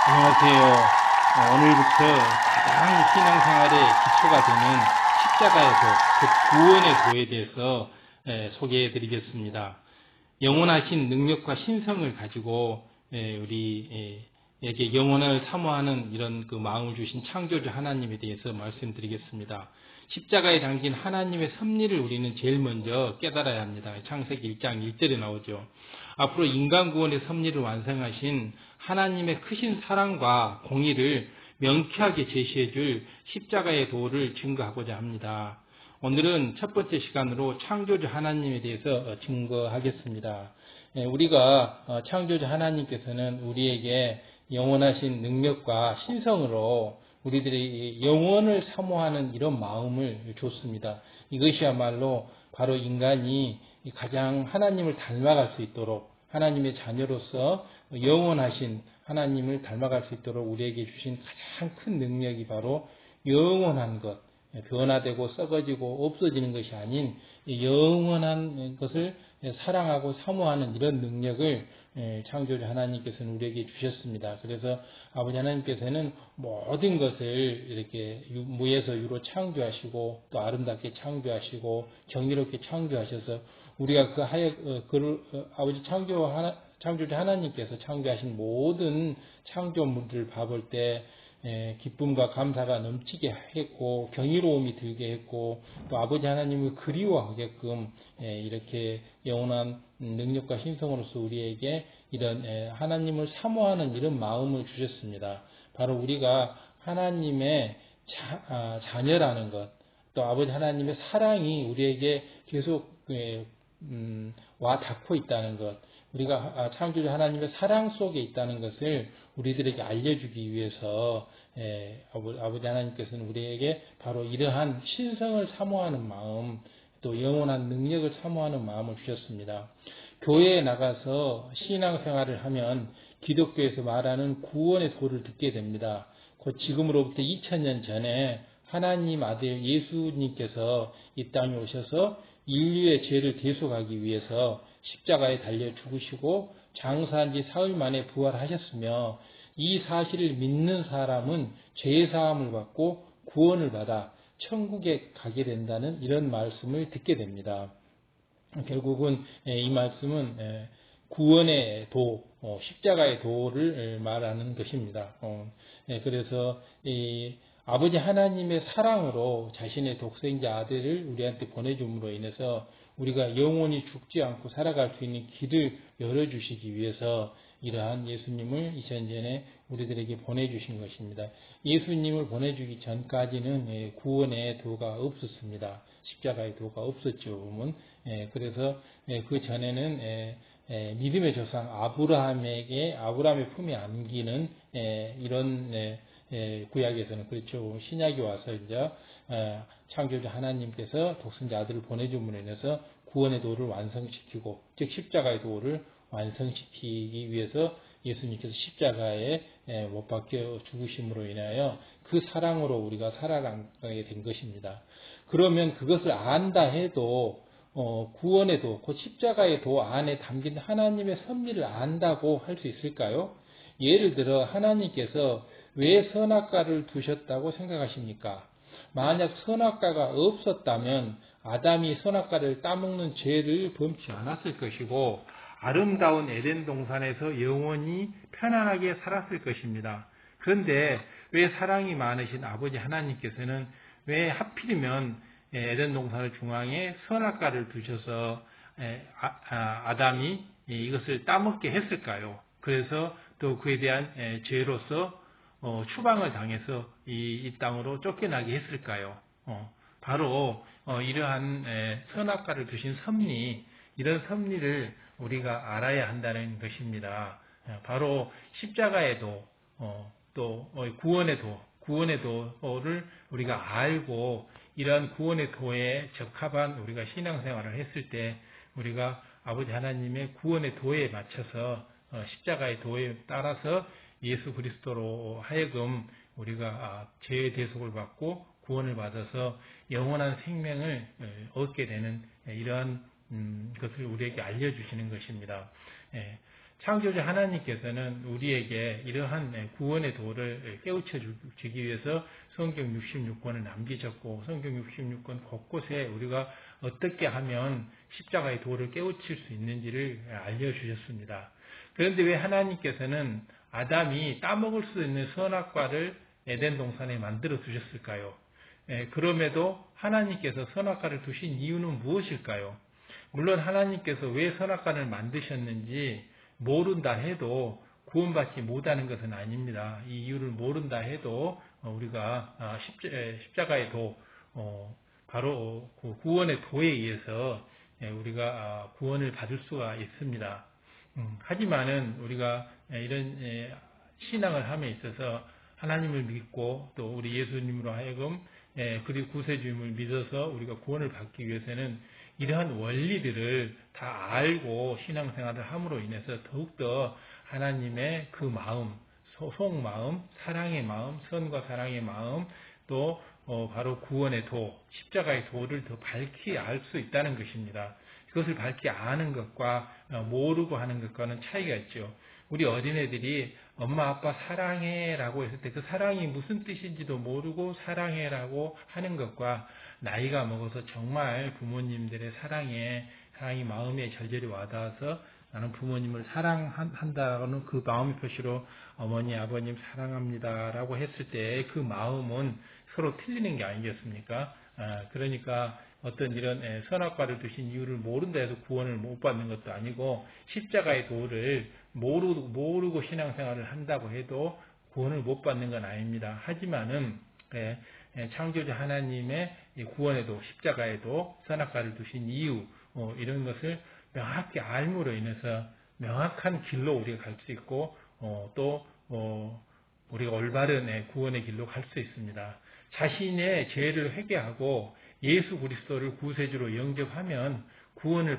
안녕하세요. 오늘부터 가장 신앙생활의 기초가 되는 십자가의 도, 즉 구원의 도에 대해서 소개해 드리겠습니다. 영원하신 능력과 신성을 가지고 우리에게 영원을 사모하는 이런 그 마음을 주신 창조주 하나님에 대해서 말씀드리겠습니다. 십자가에 담긴 하나님의 섭리를 우리는 제일 먼저 깨달아야 합니다. 창세기 1장 1절에 나오죠. 앞으로 인간 구원의 섭리를 완성하신 하나님의 크신 사랑과 공의를 명쾌하게 제시해 줄 십자가의 도를 증거하고자 합니다. 오늘은 첫 번째 시간으로 창조주 하나님에 대해서 증거하겠습니다. 우리가 창조주 하나님께서는 우리에게 영원하신 능력과 신성으로 우리들이 영원을 사모하는 이런 마음을 줬습니다. 이것이야말로 바로 인간이 가장 하나님을 닮아갈 수 있도록 하나님의 자녀로서 영원하신 하나님을 닮아갈 수 있도록 우리에게 주신 가장 큰 능력이 바로 영원한 것, 변화되고 썩어지고 없어지는 것이 아닌 영원한 것을 사랑하고 사모하는 이런 능력을 창조주 하나님께서는 우리에게 주셨습니다. 그래서 아버지 하나님께서는 모든 것을 이렇게 무에서 유로 창조하시고 또 아름답게 창조하시고 경이롭게 창조하셔서 우리가 아버지 창조주 하나님께서 창조하신 모든 창조물들을 봐볼 때 기쁨과 감사가 넘치게 했고 경이로움이 들게 했고 또 아버지 하나님을 그리워하게끔 이렇게 영원한 능력과 신성으로서 우리에게 이런 하나님을 사모하는 이런 마음을 주셨습니다. 바로 우리가 하나님의 자녀라는 것, 또 아버지 하나님의 사랑이 우리에게 계속 와 닿고 있다는 것, 우리가 창조주 하나님의 사랑 속에 있다는 것을 우리들에게 알려주기 위해서 아버지 하나님께서는 우리에게 바로 이러한 신성을 사모하는 마음, 또 영원한 능력을 사모하는 마음을 주셨습니다. 교회에 나가서 신앙생활을 하면 기독교에서 말하는 구원의 도를 듣게 됩니다. 곧 지금으로부터 2000년 전에 하나님 아들 예수님께서 이 땅에 오셔서 인류의 죄를 대속하기 위해서 십자가에 달려 죽으시고 장사한 지 사흘 만에 부활하셨으며 이 사실을 믿는 사람은 죄사함을 받고 구원을 받아 천국에 가게 된다는 이런 말씀을 듣게 됩니다. 결국은 이 말씀은 구원의 도, 십자가의 도를 말하는 것입니다. 그래서 아버지 하나님의 사랑으로 자신의 독생자 아들을 우리한테 보내줌으로 인해서 우리가 영원히 죽지 않고 살아갈 수 있는 길을 열어주시기 위해서 이러한 예수님을 2000년 전에 우리들에게 보내주신 것입니다. 예수님을 보내주기 전까지는 구원의 도가 없었습니다. 십자가의 도가 없었죠. 그래서 그 전에는 믿음의 조상 아브라함의 품에 안기는 이런 구약에서는 그렇죠. 신약이 와서 이제 창조주 하나님께서 독생자 아들을 보내줌으로 인해서 구원의 도를 완성시키고 즉 십자가의 도를 완성시키기 위해서 예수님께서 십자가에 못 박혀 죽으심으로 인하여 그 사랑으로 우리가 살아가게 된 것입니다. 그러면 그것을 안다 해도 구원의 도, 곧 십자가의 도 안에 담긴 하나님의 섭리를 안다고 할 수 있을까요? 예를 들어 하나님께서 왜 선악과를 두셨다고 생각하십니까? 만약 선악과가 없었다면 아담이 선악과를 따먹는 죄를 범치 않았을 것이고 아름다운 에덴 동산에서 영원히 편안하게 살았을 것입니다. 그런데 왜 사랑이 많으신 아버지 하나님께서는 왜 하필이면 에덴 동산의 중앙에 선악과를 두셔서 아담이 이것을 따먹게 했을까요? 그래서 또 그에 대한 죄로서 추방을 당해서 이 땅으로 쫓겨나게 했을까요? 바로 이러한 선악과를 두신 섭리, 이런 섭리를 우리가 알아야 한다는 것입니다. 바로 십자가의 도, 또 구원의 도를 우리가 알고 이러한 구원의 도에 적합한 우리가 신앙생활을 했을 때 우리가 아버지 하나님의 구원의 도에 맞춰서 십자가의 도에 따라서 예수 그리스도로 하여금 우리가 죄의 대속을 받고 구원을 받아서 영원한 생명을 얻게 되는 이러한 것을 우리에게 알려주시는 것입니다. 창조주 하나님께서는 우리에게 이러한 구원의 도를 깨우쳐 주기 위해서 성경 66권을 남기셨고 성경 66권 곳곳에 우리가 어떻게 하면 십자가의 도를 깨우칠 수 있는지를 알려주셨습니다. 그런데 왜 하나님께서는 아담이 따먹을 수 있는 선악과를 에덴 동산에 만들어 두셨을까요? 그럼에도 하나님께서 선악과를 두신 이유는 무엇일까요? 물론 하나님께서 왜 선악과를 만드셨는지 모른다 해도 구원받지 못하는 것은 아닙니다. 이 이유를 모른다 해도 우리가 십자가의 도, 바로 구원의 도에 의해서 우리가 구원을 받을 수가 있습니다. 하지만은 우리가 이런 신앙을 함에 있어서 하나님을 믿고 또 우리 예수님으로 하여금 그리고 구세주임을 믿어서 우리가 구원을 받기 위해서는 이러한 원리들을 다 알고 신앙생활을 함으로 인해서 더욱더 하나님의 그 마음, 속마음, 사랑의 마음, 선과 사랑의 마음, 또 바로 구원의 도, 십자가의 도를 더 밝히 알 수 있다는 것입니다. 그것을 밝히 아는 것과 모르고 하는 것과는 차이가 있죠. 우리 어린애들이 엄마 아빠 사랑해라고 했을 때 그 사랑이 무슨 뜻인지도 모르고 사랑해라고 하는 것과 나이가 먹어서 정말 부모님들의 사랑이 마음에 절절히 와닿아서 나는 부모님을 사랑한다라는 그 마음의 표시로 어머니 아버님 사랑합니다라고 했을 때 그 마음은 서로 틀리는 게 아니겠습니까? 그러니까 어떤 이런 선악과를 두신 이유를 모른다 해서 구원을 못 받는 것도 아니고 십자가의 도를 모르고 신앙생활을 한다고 해도 구원을 못 받는 건 아닙니다. 하지만은 창조주 하나님의 구원의 도, 십자가의 도, 선악과를 두신 이유 이런 것을 명확히 알므로 인해서 명확한 길로 우리가 갈 수 있고 또 우리가 올바른 구원의 길로 갈 수 있습니다. 자신의 죄를 회개하고 예수 그리스도를 구세주로 영접하면 구원은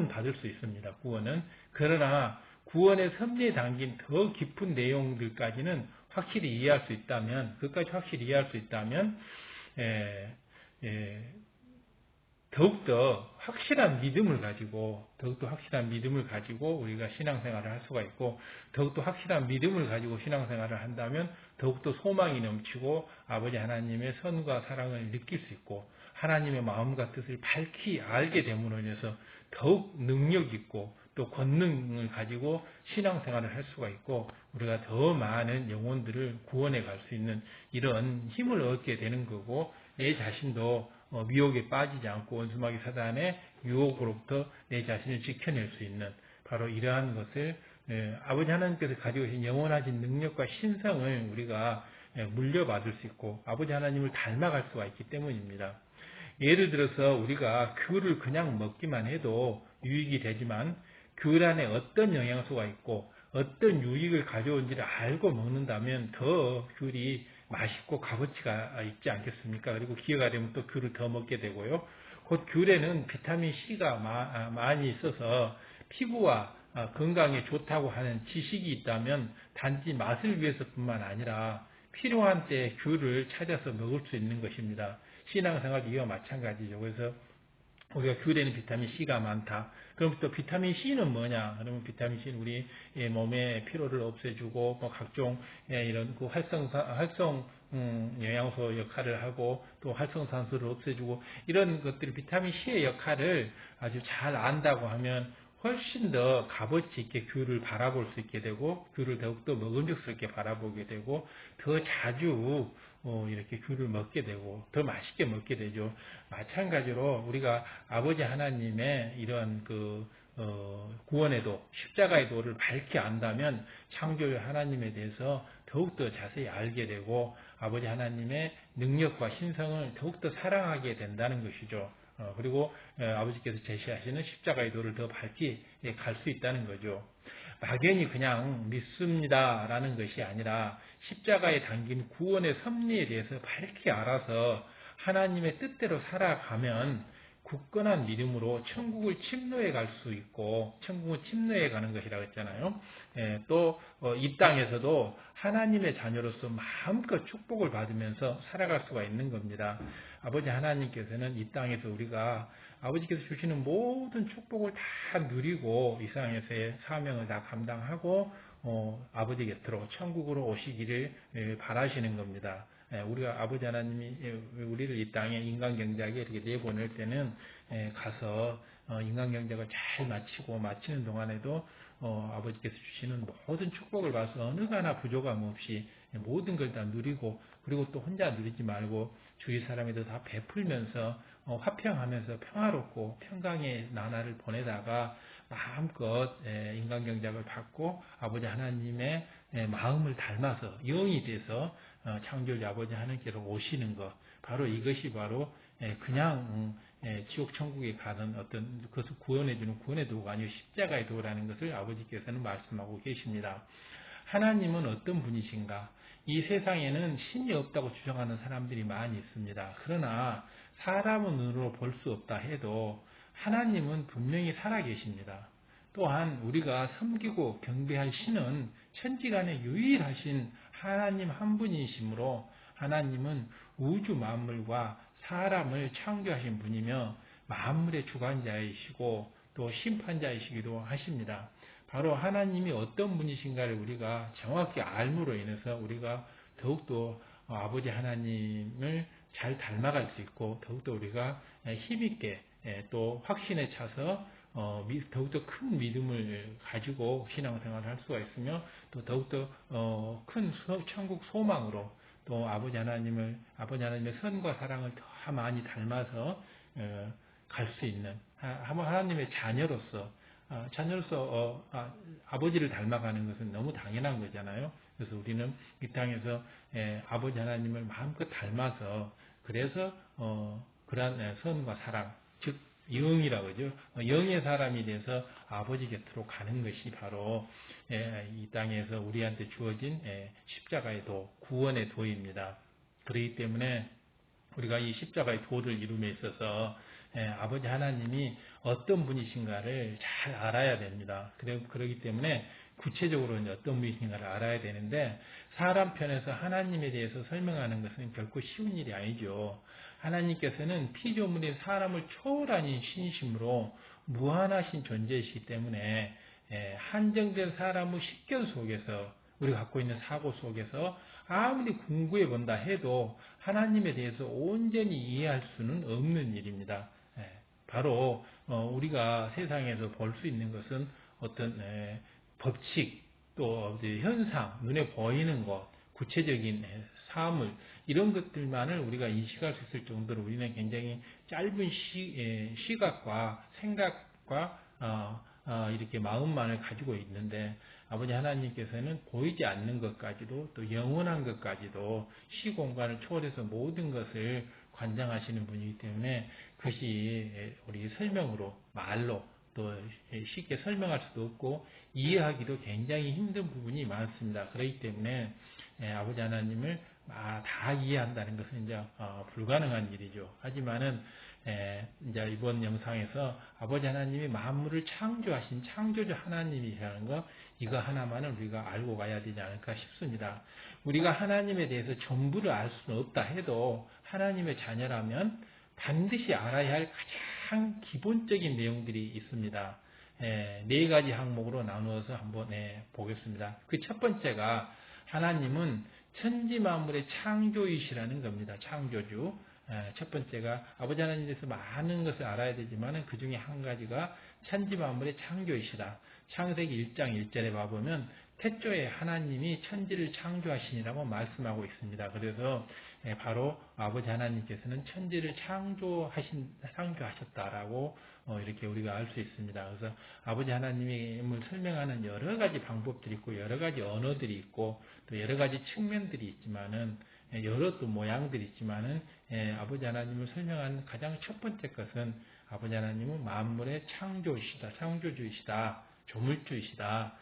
받을 수 있습니다. 구원은. 그러나 구원의 섭리에 담긴 더 깊은 내용들까지는 확실히 이해할 수 있다면, 그것까지 확실히 이해할 수 있다면, 더욱더 확실한 믿음을 가지고 우리가 신앙생활을 할 수가 있고, 더욱더 확실한 믿음을 가지고 신앙생활을 한다면 더욱더 소망이 넘치고 아버지 하나님의 선과 사랑을 느낄 수 있고 하나님의 마음과 뜻을 밝히 알게 됨으로 인해서 더욱 능력 있고 또 권능을 가지고 신앙생활을 할 수가 있고 우리가 더 많은 영혼들을 구원해 갈 수 있는 이런 힘을 얻게 되는 거고 내 자신도 미혹에 빠지지 않고 원수마귀 사단의 유혹으로부터 내 자신을 지켜낼 수 있는 바로 이러한 것을 아버지 하나님께서 가지고 계신 영원하신 능력과 신성을 우리가 물려받을 수 있고 아버지 하나님을 닮아갈 수가 있기 때문입니다. 예를 들어서 우리가 귤을 그냥 먹기만 해도 유익이 되지만 귤 안에 어떤 영양소가 있고 어떤 유익을 가져온지를 알고 먹는다면 더 귤이 맛있고 값어치가 있지 않겠습니까? 그리고 기회가 되면 또 귤을 더 먹게 되고요. 곧 귤에는 비타민 C가 많이 있어서 피부와 건강에 좋다고 하는 지식이 있다면 단지 맛을 위해서뿐만 아니라 필요한 때 귤을 찾아서 먹을 수 있는 것입니다. 신앙생활 이와 마찬가지죠. 그래서 우리가 귤에는 비타민 C가 많다. 그럼 또 비타민 C는 뭐냐? 그러면 비타민 C는 우리 몸의 피로를 없애주고 뭐 각종 이런 그 활성 영양소 역할을 하고 또 활성산소를 없애주고 이런 것들이 비타민 C의 역할을 아주 잘 안다고 하면 훨씬 더 값어치 있게 귤을 바라볼 수 있게 되고 귤을 더욱더 먹음직스럽게 바라보게 되고 더 자주 이렇게 귤을 먹게 되고 더 맛있게 먹게 되죠. 마찬가지로 우리가 아버지 하나님의 이런 구원의 도, 십자가의 도를 밝히 안다면 창조주 하나님에 대해서 더욱더 자세히 알게 되고 아버지 하나님의 능력과 신성을 더욱더 사랑하게 된다는 것이죠. 그리고 아버지께서 제시하시는 십자가의 도를 더 밝히 갈 수 있다는 거죠. 막연히 그냥 믿습니다라는 것이 아니라 십자가에 담긴 구원의 섭리에 대해서 밝히 알아서 하나님의 뜻대로 살아가면 굳건한 믿음으로 천국을 침노해 갈 수 있고 천국은 침노해 가는 것이라고 했잖아요. 또 이 땅에서도 하나님의 자녀로서 마음껏 축복을 받으면서 살아갈 수가 있는 겁니다. 아버지 하나님께서는 이 땅에서 우리가 아버지께서 주시는 모든 축복을 다 누리고 이 땅에서의 사명을 다 감당하고 아버지 곁으로 천국으로 오시기를 바라시는 겁니다. 우리가 아버지 하나님이 우리를 이 땅에 인간경작에 이렇게 내보낼 때는 가서 인간경작을 잘 마치는 동안에도 아버지께서 주시는 모든 축복을 봐서 어느 하나 부족함 없이 모든 걸 다 누리고 그리고 또 혼자 누리지 말고 주위 사람에도 다 베풀면서 화평하면서 평화롭고 평강의 나날을 보내다가 마음껏 인간경작을 받고 아버지 하나님의 마음을 닮아서 영이 돼서 창조주 아버지 하나님께로 오시는 것 바로 이것이 바로 그냥 지옥 천국에 가는 어떤 그것을 구원해 주는 구원의 도구가 아니고 십자가의 도구라는 것을 아버지께서는 말씀하고 계십니다. 하나님은 어떤 분이신가? 이 세상에는 신이 없다고 주장하는 사람들이 많이 있습니다. 그러나 사람의 눈으로 볼 수 없다 해도 하나님은 분명히 살아계십니다. 또한 우리가 섬기고 경배할 신은 천지간에 유일하신 하나님 한 분이시므로 하나님은 우주 만물과 사람을 창조하신 분이며 만물의 주관자이시고 또 심판자이시기도 하십니다. 바로 하나님이 어떤 분이신가를 우리가 정확히 알므로 인해서 우리가 더욱더 아버지 하나님을 잘 닮아갈 수 있고 더욱더 우리가 힘있게 또 확신에 차서 더욱더 큰 믿음을 가지고 신앙생활을 할 수가 있으며 또 더욱더 큰 천국 소망으로 또 아버지 하나님의 선과 사랑을 더 많이 닮아서 갈 수 있는 하나님의 자녀로서 아버지를 닮아가는 것은 너무 당연한 거잖아요. 그래서 우리는 이 땅에서 아버지 하나님을 마음껏 닮아서 그래서 그러한 선과 사랑 즉 영이라고 하죠. 영의 사람이 돼서 아버지 곁으로 가는 것이 바로 이 땅에서 우리한테 주어진 십자가의 도, 구원의 도입니다. 그렇기 때문에 우리가 이 십자가의 도를 이룸에 있어서 아버지 하나님이 어떤 분이신가를 잘 알아야 됩니다. 그렇기 때문에 구체적으로 어떤 분이신가를 알아야 되는데 사람 편에서 하나님에 대해서 설명하는 것은 결코 쉬운 일이 아니죠. 하나님께서는 피조물인 사람을 초월하신 신이시므로 무한하신 존재이시기 때문에 한정된 사람의 식견 속에서 우리가 갖고 있는 사고 속에서 아무리 공부해 본다 해도 하나님에 대해서 온전히 이해할 수는 없는 일입니다. 바로 우리가 세상에서 볼 수 있는 것은 어떤 법칙 또 현상, 눈에 보이는 것, 구체적인 사물 이런 것들만을 우리가 인식할 수 있을 정도로 우리는 굉장히 짧은 시각과 생각과 이렇게 마음만을 가지고 있는데 아버지 하나님께서는 보이지 않는 것까지도 또 영원한 것까지도 시공간을 초월해서 모든 것을 관장하시는 분이기 때문에 그것이 우리 설명으로 말로 또 쉽게 설명할 수도 없고 이해하기도 굉장히 힘든 부분이 많습니다. 그렇기 때문에 아버지 하나님을 다 이해한다는 것은 이제 불가능한 일이죠. 하지만은 이제 이번 영상에서 아버지 하나님이 만물을 창조하신 창조주 하나님이라는 거 이거 하나만은 우리가 알고 가야 되지 않을까 싶습니다. 우리가 하나님에 대해서 전부를 알 수는 없다 해도 하나님의 자녀라면 반드시 알아야 할 가장 기본적인 내용들이 있습니다. 네 가지 항목으로 나누어서 한번 보겠습니다. 그 첫 번째가 하나님은 천지 만물의 창조이시라는 겁니다. 창조주. 첫 번째가 아버지 하나님에 대해서 많은 것을 알아야 되지만 그 중에 한 가지가 천지 만물의 창조이시다. 창세기 1장 1절에 봐보면 태초에 하나님이 천지를 창조하시니라고 말씀하고 있습니다. 그래서 바로 아버지 하나님께서는 천지를 창조하셨다라고 이렇게 우리가 알 수 있습니다. 그래서 아버지 하나님을 설명하는 여러 가지 방법들이 있고 여러 가지 언어들이 있고 또 여러 가지 측면들이 있지만은 여러 또 모양들이 있지만은 아버지 하나님을 설명하는 가장 첫 번째 것은 아버지 하나님은 만물의 창조이시다, 창조주이시다, 조물주이시다.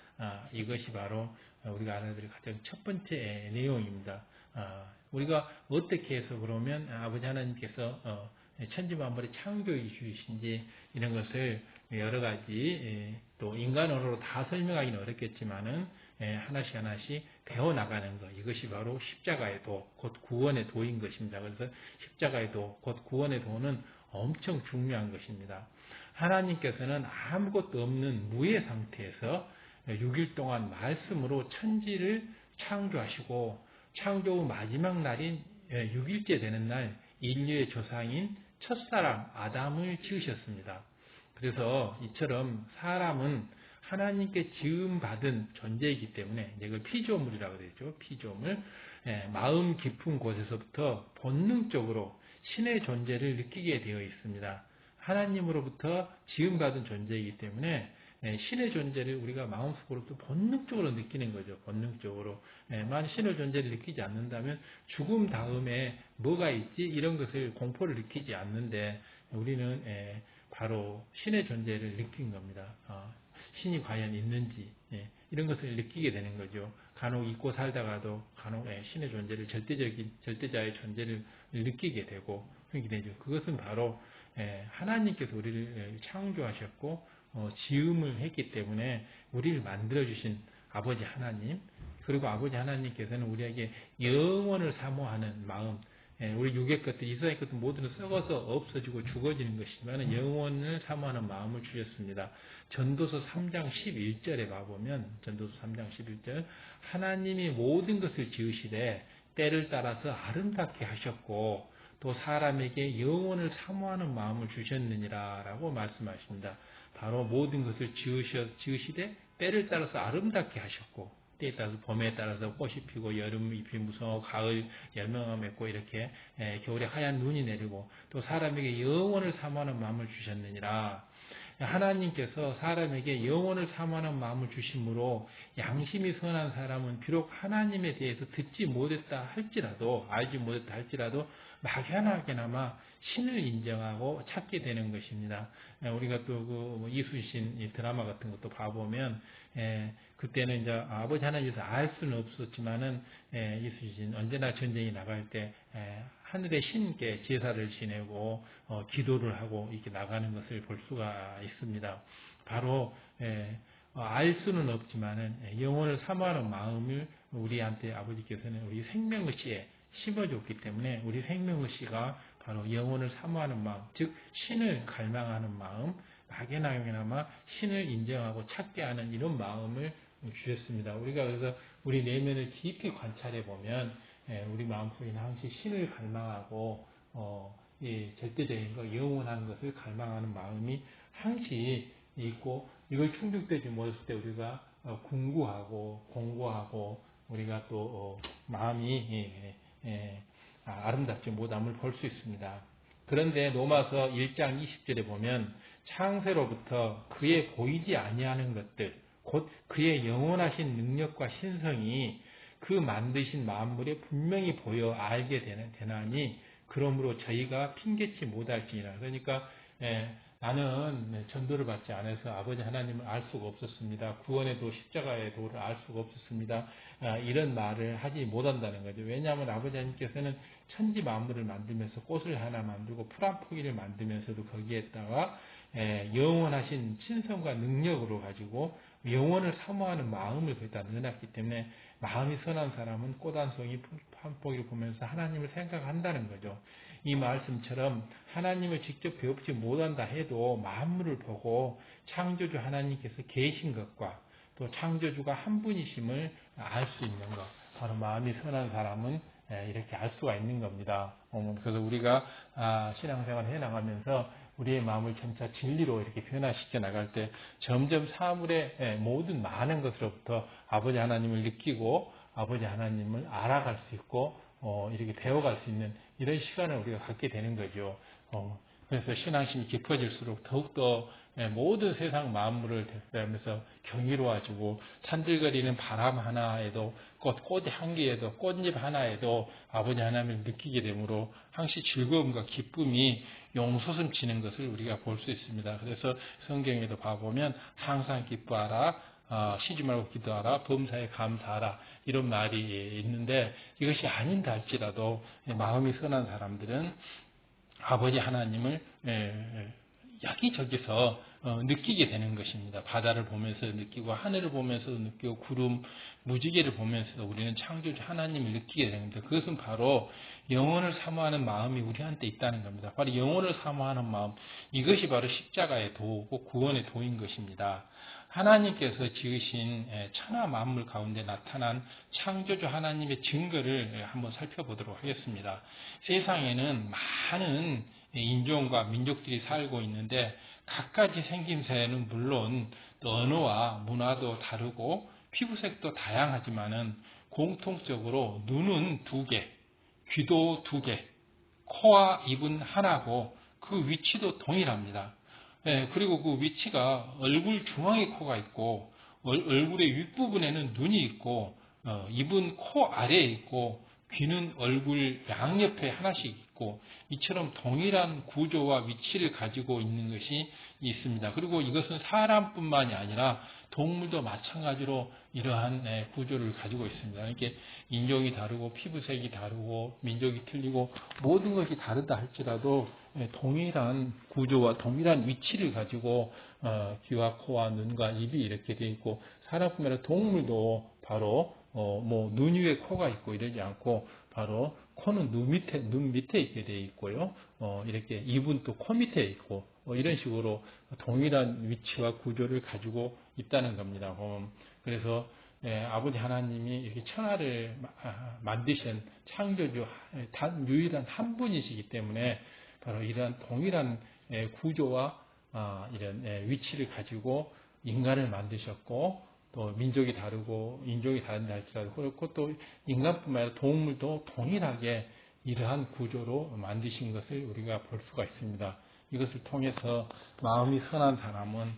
이것이 바로 우리가 알아야 될 가장 첫 번째 내용입니다. 우리가 어떻게 해서 그러면 아버지 하나님께서 천지 만물의 창조주이신지 이런 것을 여러 가지 또 인간 언어로 다 설명하기는 어렵겠지만은 하나씩 하나씩 배워나가는 것, 이것이 바로 십자가의 도, 곧 구원의 도인 것입니다. 그래서 십자가의 도, 곧 구원의 도는 엄청 중요한 것입니다. 하나님께서는 아무것도 없는 무의 상태에서 6일 동안 말씀으로 천지를 창조하시고 창조 후 마지막 날인 6일째 되는 날 인류의 조상인 첫사람 아담을 지으셨습니다. 그래서 이처럼 사람은 하나님께 지음받은 존재이기 때문에 이걸 피조물이라고 그러죠. 피조물. 마음 깊은 곳에서부터 본능적으로 신의 존재를 느끼게 되어 있습니다. 하나님으로부터 지음받은 존재이기 때문에 신의 존재를 우리가 마음속으로부터 본능적으로 느끼는 거죠. 본능적으로. 만약 신의 존재를 느끼지 않는다면 죽음 다음에 뭐가 있지? 이런 것을 공포를 느끼지 않는데 우리는 바로 신의 존재를 느낀 겁니다. 신이 과연 있는지 이런 것을 느끼게 되는 거죠. 간혹 잊고 살다가도 간혹 신의 존재를 절대자의 존재를 느끼게 되고 그렇게 되죠. 그것은 바로 하나님께서 우리를 창조하셨고 지음을 했기 때문에 우리를 만들어주신 아버지 하나님, 그리고 아버지 하나님께서는 우리에게 영원을 사모하는 마음, 우리 육의 것들, 이스라엘 것들 모두는 썩어서 없어지고 죽어지는 것이지만 영원을 사모하는 마음을 주셨습니다. 전도서 3장 11절에 봐보면 전도서 3장 11절 하나님이 모든 것을 지으시되 때를 따라서 아름답게 하셨고 또 사람에게 영원을 사모하는 마음을 주셨느니라 라고 말씀하십니다. 바로 모든 것을 지으시되 때를 따라서 아름답게 하셨고 때에 따라서 봄에 따라서 꽃이 피고 여름 잎이 무성하고 가을 열매가 맺고 이렇게 겨울에 하얀 눈이 내리고 또 사람에게 영원을 사모하는 마음을 주셨느니라. 하나님께서 사람에게 영원을 사모하는 마음을 주심으로 양심이 선한 사람은 비록 하나님에 대해서 듣지 못했다 할지라도 알지 못했다 할지라도 막연하게나마 신을 인정하고 찾게 되는 것입니다. 우리가 또 그 이순신 드라마 같은 것도 봐보면 그때는 이제 아버지 하나님께서 알 수는 없었지만은 이순신 언제나 전쟁이 나갈 때 하늘의 신께 제사를 지내고 기도를 하고 이렇게 나가는 것을 볼 수가 있습니다. 바로 알 수는 없지만은 영혼을 사모하는 마음을 우리한테 아버지께서는 우리 생명의식에 심어줬기 때문에 우리 생명의식가 바로 영혼을 사모하는 마음, 즉 신을 갈망하는 마음, 막연하게나마 신을 인정하고 찾게 하는 이런 마음을 주셨습니다. 우리가 그래서 우리 내면을 깊이 관찰해 보면 우리 마음속에는 항상 신을 갈망하고 이 절대적인 것, 영원한 것을 갈망하는 마음이 항상 있고 이걸 충족되지 못했을 때 우리가 궁구하고 공고하고 우리가 또 마음이 아름답지 못함을 볼 수 있습니다. 그런데 로마서 1장 20절에 보면 창세로부터 그의 보이지 아니하는 것들 곧 그의 영원하신 능력과 신성이 그 만드신 만물에 분명히 보여 알게 되나니 그러므로 저희가 핑계치 못할지니라. 그러니까 나는 전도를 받지 않아서 아버지 하나님을 알 수가 없었습니다. 구원의 도, 십자가의 도를 알 수가 없었습니다. 이런 말을 하지 못한다는 거죠. 왜냐하면 아버지 하나님께서는 천지 만물을 만들면서 꽃을 하나 만들고 풀 한 포기를 만들면서도 거기에다가 영원하신 신성과 능력으로 가지고 영원을 사모하는 마음을 거기다 넣어놨기 때문에 마음이 선한 사람은 꽃 한 송이 한 포기를 보면서 하나님을 생각한다는 거죠. 이 말씀처럼 하나님을 직접 배우지 못한다 해도 만물을 보고 창조주 하나님께서 계신 것과 또 창조주가 한 분이심을 알 수 있는 것, 바로 마음이 선한 사람은 이렇게 알 수가 있는 겁니다. 그래서 우리가 신앙생활을 해나가면서 우리의 마음을 점차 진리로 이렇게 변화시켜 나갈 때 점점 사물의 모든 많은 것으로부터 아버지 하나님을 느끼고 아버지 하나님을 알아갈 수 있고 이렇게 배워갈 수 있는 이런 시간을 우리가 갖게 되는 거죠. 그래서 신앙심이 깊어질수록 더욱더 모든 세상 만물을 대하면서 경이로워지고 산들거리는 바람 하나에도 꽃 향기에도 꽃잎 하나에도 아버지 하나님을 느끼게 되므로 항시 즐거움과 기쁨이 용솟음치는 것을 우리가 볼 수 있습니다. 그래서 성경에도 봐보면 항상 기뻐하라, 쉬지 말고 기도하라, 범사에 감사하라 이런 말이 있는데 이것이 아닌다 할지라도 마음이 선한 사람들은 아버지 하나님을 여기저기서 느끼게 되는 것입니다. 바다를 보면서 느끼고 하늘을 보면서 느끼고 구름, 무지개를 보면서 우리는 창조주 하나님을 느끼게 됩니다. 그것은 바로 영혼을 사모하는 마음이 우리한테 있다는 겁니다. 바로 영혼을 사모하는 마음, 이것이 바로 십자가의 도고 구원의 도인 것입니다. 하나님께서 지으신 천하 만물 가운데 나타난 창조주 하나님의 증거를 한번 살펴보도록 하겠습니다. 세상에는 많은 인종과 민족들이 살고 있는데 각가지 생김새는 물론 또 언어와 문화도 다르고 피부색도 다양하지만은 공통적으로 눈은 두 개, 귀도 두 개, 코와 입은 하나고 그 위치도 동일합니다. 그리고 그 위치가 얼굴 중앙에 코가 있고 얼굴의 윗부분에는 눈이 있고 입은 코 아래에 있고 귀는 얼굴 양옆에 하나씩 있고 이처럼 동일한 구조와 위치를 가지고 있는 것이 있습니다. 그리고 이것은 사람뿐만이 아니라 동물도 마찬가지로 이러한 구조를 가지고 있습니다. 이렇게 인종이 다르고 피부색이 다르고 민족이 틀리고 모든 것이 다르다 할지라도 동일한 구조와 동일한 위치를 가지고 귀와 코와 눈과 입이 이렇게 되어 있고 사람뿐만 아니라 동물도 바로 눈 위에 코가 있고 이러지 않고 바로 코는 눈 밑에 있게 되어 있고요. 이렇게 입은 또 코 밑에 있고 이런 식으로 동일한 위치와 구조를 가지고 있다는 겁니다. 그래서 아버지 하나님이 이렇게 천하를 만드신 창조주 유일한 한 분이시기 때문에 바로 이러한 동일한 구조와 이런 위치를 가지고 인간을 만드셨고 또 민족이 다르고 인종이 다른다 할지라도 그렇고 또 인간뿐만 아니라 동물도 동일하게 이러한 구조로 만드신 것을 우리가 볼 수가 있습니다. 이것을 통해서 마음이 선한 사람은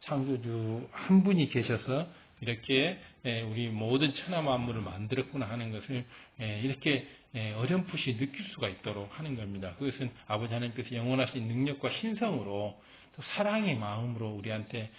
창조주 한 분이 계셔서 이렇게 우리 모든 천하 만물을 만들었구나 하는 것을 이렇게 어렴풋이 느낄 수가 있도록 하는 겁니다. 그것은 아버지 하나님께서 영원하신 능력과 신성으로 또 사랑의 마음으로 우리한테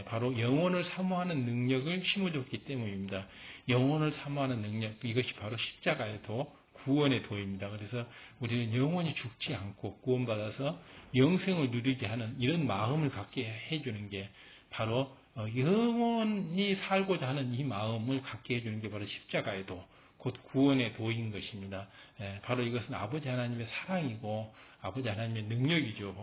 바로 영혼을 사모하는 능력을 심어줬기 때문입니다. 영혼을 사모하는 능력, 이것이 바로 십자가의 도, 구원의 도입니다. 그래서 우리는 영원히 죽지 않고 구원받아서 영생을 누리게 하는 이런 마음을 갖게 해주는 게 바로 영원히 살고자 하는 이 마음을 갖게 해주는 게 바로 십자가의 도, 곧 구원의 도인 것입니다. 바로 이것은 아버지 하나님의 사랑이고 아버지 하나님의 능력이죠.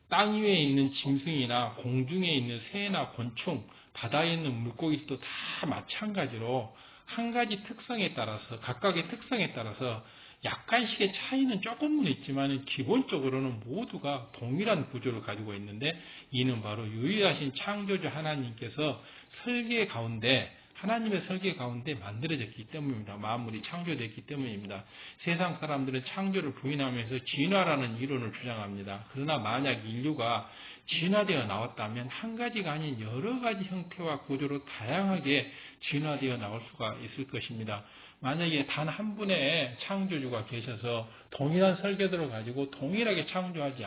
땅 위에 있는 짐승이나 공중에 있는 새나 곤충, 바다에 있는 물고기도 다 마찬가지로 한 가지 특성에 따라서 각각의 특성에 따라서 약간씩의 차이는 조금은 있지만 기본적으로는 모두가 동일한 구조를 가지고 있는데 이는 바로 유일하신 창조주 하나님께서 설계 가운데 하나님의 설계 가운데 만들어졌기 때문입니다. 만물이 창조됐기 때문입니다. 세상 사람들은 창조를 부인하면서 진화라는 이론을 주장합니다. 그러나 만약 인류가 진화되어 나왔다면 한 가지가 아닌 여러 가지 형태와 구조로 다양하게 진화되어 나올 수가 있을 것입니다. 만약에 단 한 분의 창조주가 계셔서 동일한 설계도를 가지고 동일하게 창조하지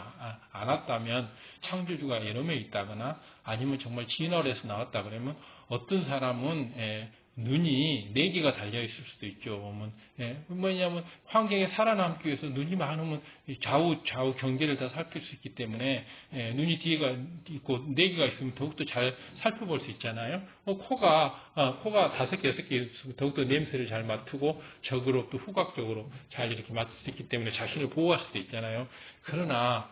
않았다면 창조주가 여러 명 있다거나 아니면 정말 진화를 해서 나왔다 그러면 어떤 사람은 눈이 4개가 달려있을 수도 있죠. 뭐냐면 환경에 살아남기 위해서 눈이 많으면 좌우 경계를 다 살필 수 있기 때문에 눈이 뒤에가 있고 4개가 있으면 더욱더 잘 살펴볼 수 있잖아요. 코가 5개, 6개 있으면 더욱더 냄새를 잘 맡고 적으로 또 후각적으로 잘 이렇게 맡을 수 있기 때문에 자신을 보호할 수도 있잖아요. 그러나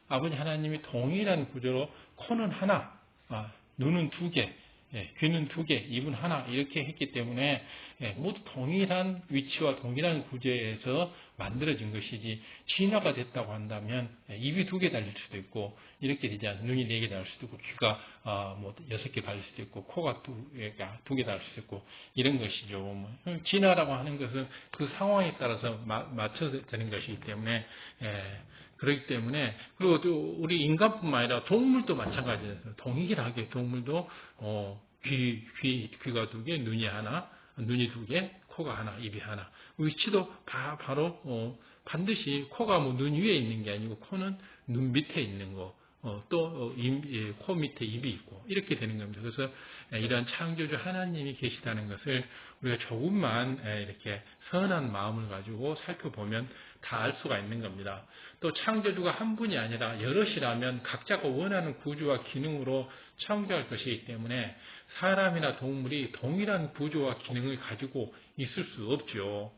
아버지 하나님이 동일한 구조로 코는 하나, 눈은 2개, 귀는 2개, 입은 하나 이렇게 했기 때문에 모두 동일한 위치와 동일한 구조에서 만들어진 것이지 진화가 됐다고 한다면 입이 2개 달릴 수도 있고 이렇게 되지 않아요. 눈이 4개 달릴 수도 있고 귀가 6개 달릴 수도 있고 코가 2개 달릴 수도 있고 이런 것이죠. 진화라고 하는 것은 그 상황에 따라서 맞춰서 되는 것이기 때문에 그렇기 때문에 그리고 또 우리 인간뿐만 아니라 동물도 마찬가지예요. 동일하게 동물도 귀가 2개, 눈이 하나, 눈이 2개, 코가 하나, 입이 하나. 위치도 바로 반드시 코가 눈 위에 있는 게 아니고 코는 눈 밑에 있는 거. 코 밑에 입이 있고 이렇게 되는 겁니다. 그래서 이런 창조주 하나님이 계시다는 것을 우리가 조금만 이렇게 선한 마음을 가지고 살펴보면 다 알 수가 있는 겁니다. 또 창조주가 한 분이 아니라 여럿이라면 각자가 원하는 구조와 기능으로 창조할 것이기 때문에 사람이나 동물이 동일한 구조와 기능을 가지고 있을 수 없죠.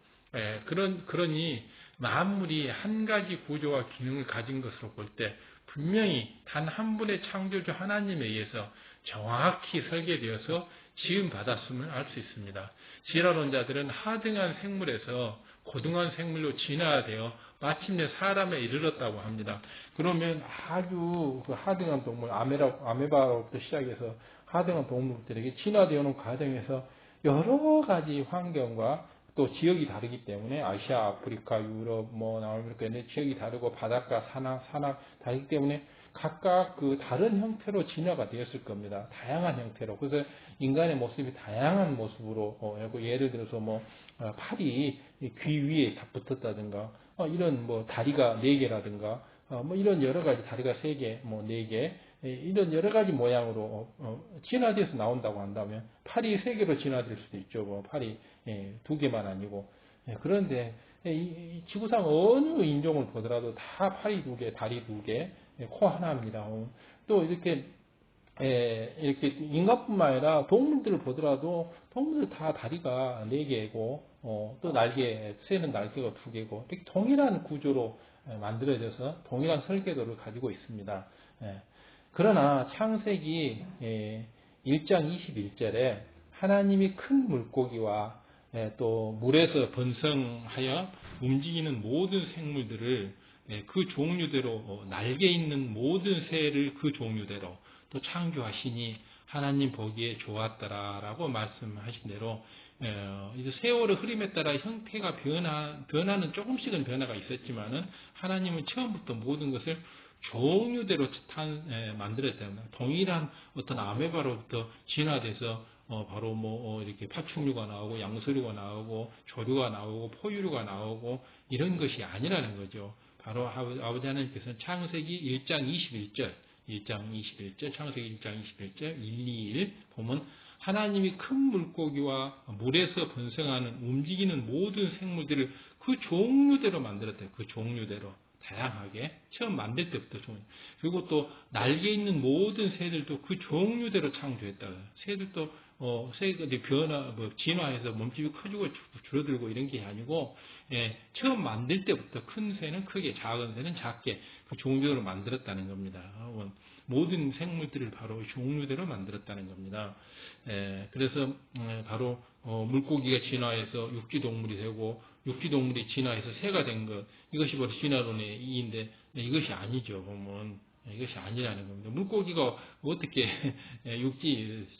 그러니 만물이 한 가지 구조와 기능을 가진 것으로 볼 때 분명히 단 한 분의 창조주 하나님에 의해서 정확히 설계되어서 지음받았음을 알 수 있습니다. 진화론자들은 하등한 생물에서 고등한 생물로 진화되어 마침내 사람에 이르렀다고 합니다. 그러면 아주 그 하등한 동물, 아메바로부터 시작해서 하등한 동물들에게 진화되어 오는 과정에서 여러 가지 환경과 또 지역이 다르기 때문에 아시아, 아프리카, 유럽, 남아메리카 이런 지역이 다르고 바닷가, 산악 다르기 때문에 각각 그 다른 형태로 진화가 되었을 겁니다. 다양한 형태로. 그래서 인간의 모습이 다양한 모습으로 예를 들어서 팔이 귀 위에 딱 붙었다든가 이런 다리가 4개라든가 이런 여러 가지 다리가 3개, 4개 이런 여러 가지 모양으로 진화돼서 나온다고 한다면 팔이 3개로 진화될 수도 있죠. 팔이 2개만 아니고. 그런데 이 지구상 어느 인종을 보더라도 다 팔이 2개, 다리 2개, 코 하나입니다. 또 이렇게 인간뿐만 아니라 동물들을 보더라도 동물들 다 다리가 4개고 또 새는 날개가 2개고 이렇게 동일한 구조로 만들어져서 동일한 설계도를 가지고 있습니다. 그러나 창세기 1장 21절에 하나님이 큰 물고기와 또 물에서 번성하여 움직이는 모든 생물들을 그 종류대로 날개 있는 모든 새를 그 종류대로 또 창조하시니 하나님 보기에 좋았더라라고 말씀하신 대로 이제 세월의 흐름에 따라 형태가 변하는 조금씩은 변화가 있었지만은 하나님은 처음부터 모든 것을 종류대로 만들었다면 동일한 어떤 아메바로부터 진화돼서 바로 이렇게 파충류가 나오고 양서류가 나오고 조류가 나오고 포유류가 나오고 이런 것이 아니라는 거죠. 바로 아버지 하나님께서는 창세기 1장 21절, 창세기 1장 21절 121 보면 하나님이 큰 물고기와 물에서 번성하는 움직이는 모든 생물들을 그 종류대로 만들었대요. 그 종류대로. 다양하게 처음 만들 때부터 그리고 또 날개 있는 모든 새들도 그 종류대로 창조했다. 새들도 새가 진화해서 몸집이 커지고 줄어들고 이런 게 아니고 처음 만들 때부터 큰 새는 크게 작은 새는 작게 그 종류대로 만들었다는 겁니다. 모든 생물들을 바로 종류대로 만들었다는 겁니다. 그래서 바로 물고기가 진화해서 육지동물이 되고 육지동물이 진화해서 새가 된 것, 이것이 바로 진화론의 이인데 이것이 아니죠. 보면 이것이 아니라는 겁니다. 물고기가 어떻게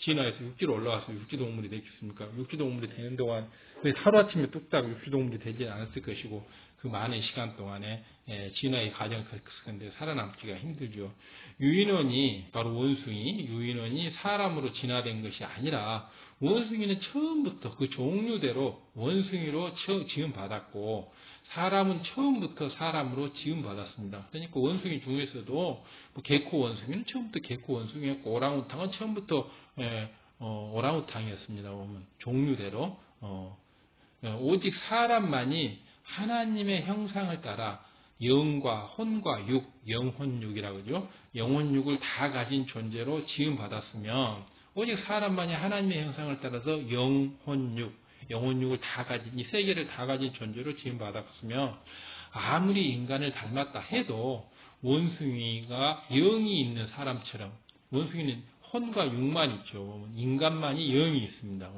진화해서 육지로 올라와서 육지동물이 되겠습니까? 육지동물이 되는 동안 하루아침에 뚝딱 육지동물이 되지 않았을 것이고 그 많은 시간 동안에 진화의 과정을 겪을 건데 살아남기가 힘들죠. 바로 유인원이 사람으로 진화된 것이 아니라 원숭이는 처음부터 그 종류대로 원숭이로 지음받았고 사람은 처음부터 사람으로 지음받았습니다. 그러니까 원숭이 중에서도 개코 원숭이는 처음부터 개코 원숭이였고 오랑우탕은 처음부터 오랑우탕이었습니다. 보면 종류대로 오직 사람만이 하나님의 형상을 따라 영과 혼과 육, 영혼육이라고 그러죠. 영혼육을 다 가진 존재로 지음받았으면 오직 사람만이 하나님의 형상을 따라서 영혼육을 다 가진 이 세 개를 다 가진 존재로 지음받았으면 아무리 인간을 닮았다 해도 원숭이가 영이 있는 사람처럼 원숭이는 혼과 육만 있죠. 인간만이 영이 있습니다.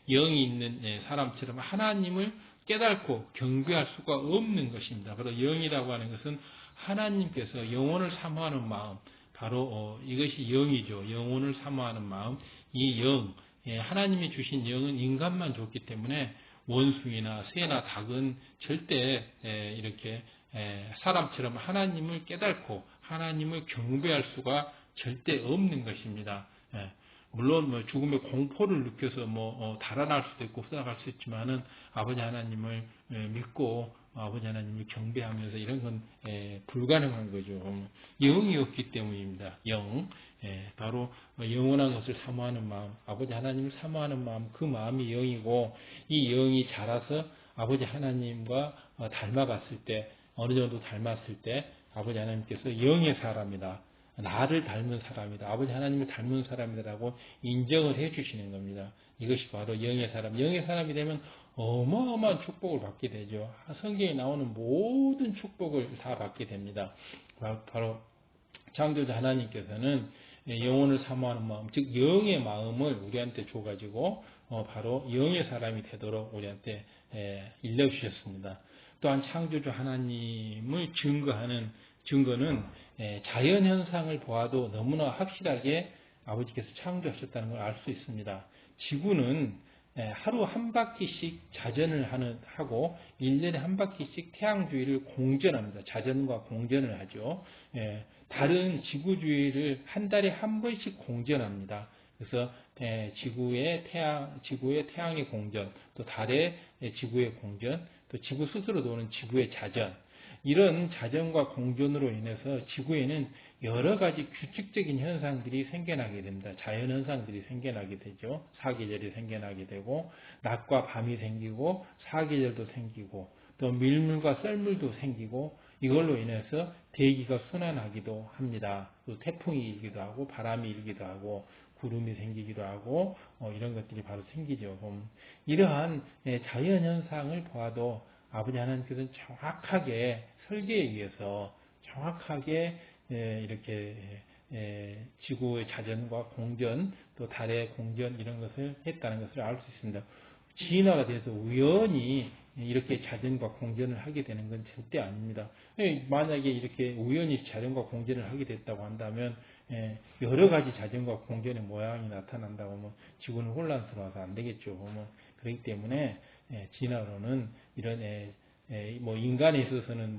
영이 있는 사람처럼 하나님을 깨닫고 경배할 수가 없는 것입니다. 바로 영이라고 하는 것은 하나님께서 영혼을 사모하는 마음, 바로 이것이 영이죠. 영혼을 사모하는 마음, 이 영, 하나님이 주신 영은 인간만 줬기 때문에 원숭이나 새나 닭은 절대 이렇게 사람처럼 하나님을 깨닫고 하나님을 경배할 수가 절대 없는 것입니다. 물론 죽음의 공포를 느껴서 달아날 수도 있고 후다갈 수 있지만은 아버지 하나님을 믿고 아버지 하나님을 경배하면서 이런 건 불가능한 거죠. 영이 없기 때문입니다. 영. 바로 영원한 것을 사모하는 마음, 아버지 하나님을 사모하는 마음, 그 마음이 영이고, 이 영이 자라서 아버지 하나님과 닮아갔을 때, 어느 정도 닮았을 때 아버지 하나님께서 영의 사람이다, 나를 닮은 사람이다, 아버지 하나님을 닮은 사람이다라고 인정을 해주시는 겁니다. 이것이 바로 영의 사람. 영의 사람이 되면 어마어마한 축복을 받게 되죠. 성경에 나오는 모든 축복을 다 받게 됩니다. 바로 창조자 하나님께서는 영혼을 사모하는 마음, 즉 영의 마음을 우리한테 줘가지고 바로 영의 사람이 되도록 우리한테 일러주셨습니다. 또한 창조주 하나님을 증거하는 증거는 자연현상을 보아도 너무나 확실하게 아버지께서 창조하셨다는 걸 알 수 있습니다. 지구는 하루 한 바퀴씩 자전을 하고 1년에 한 바퀴씩 태양 주위를 공전합니다. 자전과 공전을 하죠. 달은 지구 주위를 한 달에 한 번씩 공전합니다. 그래서 지구의 태양의 공전, 또 달의 지구의 공전, 또 지구 스스로 도는 지구의 자전, 이런 자전과 공전으로 인해서 지구에는 여러 가지 규칙적인 현상들이 생겨나게 됩니다. 자연현상들이 생겨나게 되죠. 사계절이 생겨나게 되고, 낮과 밤이 생기고, 사계절도 생기고, 또 밀물과 썰물도 생기고, 이걸로 인해서 대기가 순환하기도 합니다. 또 태풍이 일기도 하고, 바람이 일기도 하고, 구름이 생기기도 하고, 이런 것들이 바로 생기죠. 이러한 자연현상을 보아도 아버지 하나님께서는 정확하게 설계에 의해서 정확하게 이렇게 지구의 자전과 공전, 또 달의 공전, 이런 것을 했다는 것을 알 수 있습니다. 진화가 돼서 우연히 이렇게 자전과 공전을 하게 되는 건 절대 아닙니다. 만약에 이렇게 우연히 자전과 공전을 하게 됐다고 한다면 여러 가지 자전과 공전의 모양이 나타난다고 하면 지구는 혼란스러워서 안 되겠죠. 그렇기 때문에 진화론은 이런 뭐 인간에 있어서는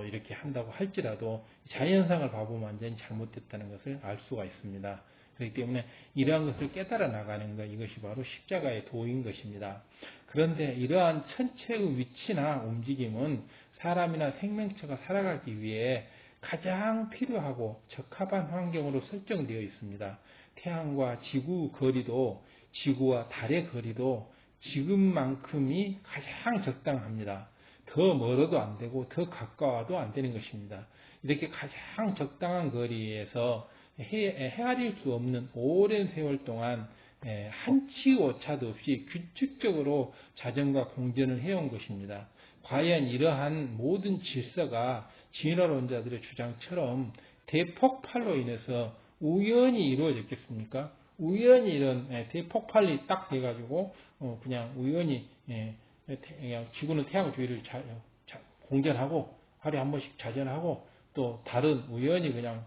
이렇게 한다고 할지라도 자연상을 봐보면 완전히 잘못됐다는 것을 알 수가 있습니다. 그렇기 때문에 이러한 것을 깨달아 나가는 것, 이것이 바로 십자가의 도인 것입니다. 그런데 이러한 천체의 위치나 움직임은 사람이나 생명체가 살아가기 위해 가장 필요하고 적합한 환경으로 설정되어 있습니다. 태양과 지구 거리도, 지구와 달의 거리도 지금만큼이 가장 적당합니다. 더 멀어도 안 되고 더 가까워도 안 되는 것입니다. 이렇게 가장 적당한 거리에서 헤아릴 수 없는 오랜 세월 동안 한치 오차도 없이 규칙적으로 자전과 공전을 해온 것입니다. 과연 이러한 모든 질서가 진화론자들의 주장처럼 대폭발로 인해서 우연히 이루어졌겠습니까? 우연히 이런 대폭발이 딱 돼가지고 그냥 우연히 그냥 지구는 태양 주위를 공전하고 하루에 한 번씩 자전하고, 또 달은 우연히 그냥